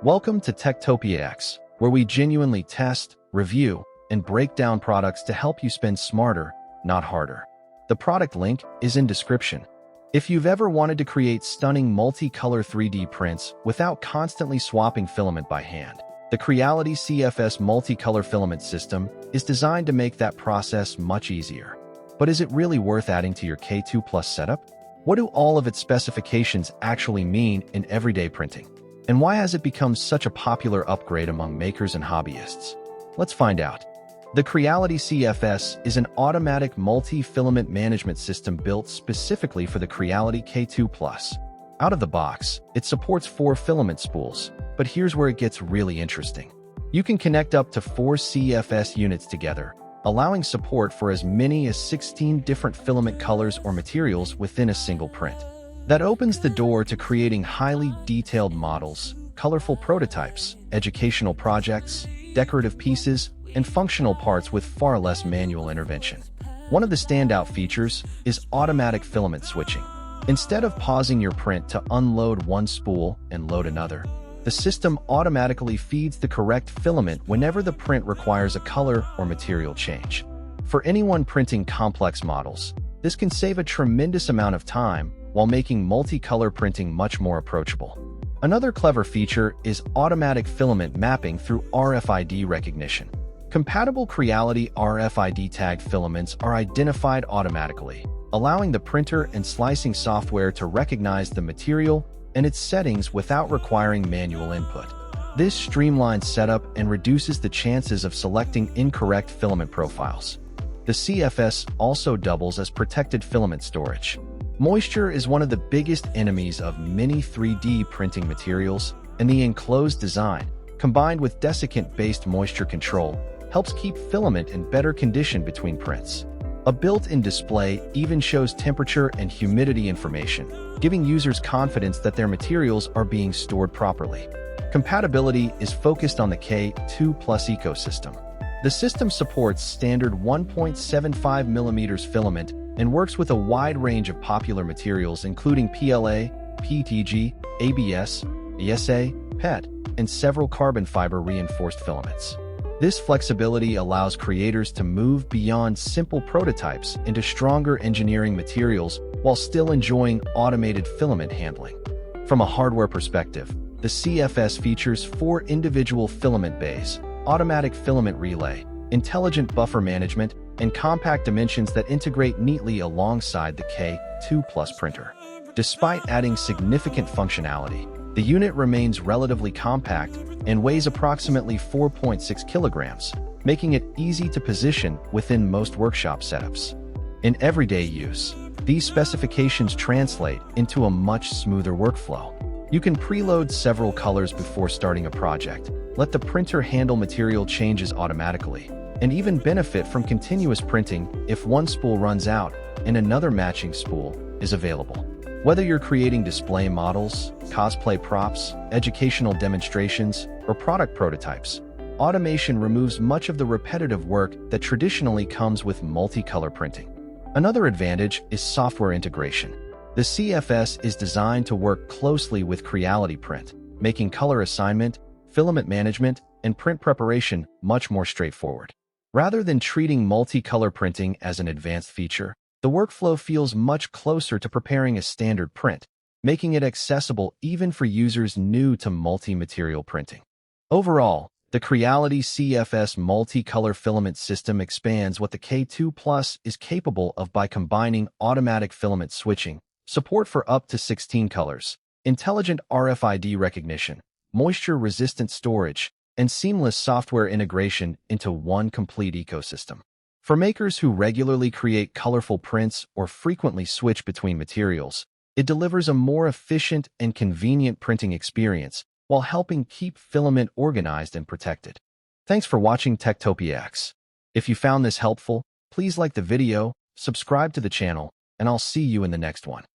Welcome to Techtopia X, where we genuinely test, review, and break down products to help you spend smarter, not harder. The product link is in description. If you've ever wanted to create stunning multicolor 3D prints without constantly swapping filament by hand, the Creality CFS multicolor filament system is designed to make that process much easier. But is it really worth adding to your K2 Plus setup? What do all of its specifications actually mean in everyday printing? And why has it become such a popular upgrade among makers and hobbyists? Let's find out. The Creality CFS is an automatic multi-filament management system built specifically for the Creality K2 Plus. Out of the box, it supports 4 filament spools, but here's where it gets really interesting. You can connect up to 4 CFS units together, allowing support for as many as 16 different filament colors or materials within a single print. That opens the door to creating highly detailed models, colorful prototypes, educational projects, decorative pieces, and functional parts with far less manual intervention. One of the standout features is automatic filament switching. Instead of pausing your print to unload one spool and load another, the system automatically feeds the correct filament whenever the print requires a color or material change. For anyone printing complex models, this can save a tremendous amount of time while making multicolor printing much more approachable. Another clever feature is automatic filament mapping through RFID recognition. Compatible Creality RFID tagged filaments are identified automatically, allowing the printer and slicing software to recognize the material and its settings without requiring manual input. This streamlines setup and reduces the chances of selecting incorrect filament profiles. The CFS also doubles as protected filament storage. Moisture is one of the biggest enemies of many 3D printing materials, and the enclosed design, combined with desiccant-based moisture control, helps keep filament in better condition between prints. A built-in display even shows temperature and humidity information, giving users confidence that their materials are being stored properly. Compatibility is focused on the K2 Plus ecosystem. The system supports standard 1.75mm filament and works with a wide range of popular materials including PLA, PETG, ABS, ESA, PET, and several carbon fiber reinforced filaments. This flexibility allows creators to move beyond simple prototypes into stronger engineering materials while still enjoying automated filament handling. From a hardware perspective, the CFS features 4 individual filament bays, automatic filament relay, intelligent buffer management, and compact dimensions that integrate neatly alongside the K2 Plus printer. Despite adding significant functionality, the unit remains relatively compact and weighs approximately 4.6 kilograms, making it easy to position within most workshop setups. In everyday use, these specifications translate into a much smoother workflow. You can preload several colors before starting a project, let the printer handle material changes automatically, and even benefit from continuous printing if one spool runs out and another matching spool is available. Whether you're creating display models, cosplay props, educational demonstrations, or product prototypes, automation removes much of the repetitive work that traditionally comes with multicolor printing. Another advantage is software integration. The CFS is designed to work closely with Creality Print, making color assignment, filament management, and print preparation much more straightforward. Rather than treating multicolor printing as an advanced feature, the workflow feels much closer to preparing a standard print, making it accessible even for users new to multi-material printing. Overall, the Creality CFS multicolor filament system expands what the K2 Plus is capable of by combining automatic filament switching, support for up to 16 colors, intelligent RFID recognition, moisture-resistant storage, and seamless software integration into one complete ecosystem. For makers who regularly create colorful prints or frequently switch between materials, it delivers a more efficient and convenient printing experience while helping keep filament organized and protected. Thanks for watching Techtopia X. If you found this helpful, please like the video, subscribe to the channel, and I'll see you in the next one.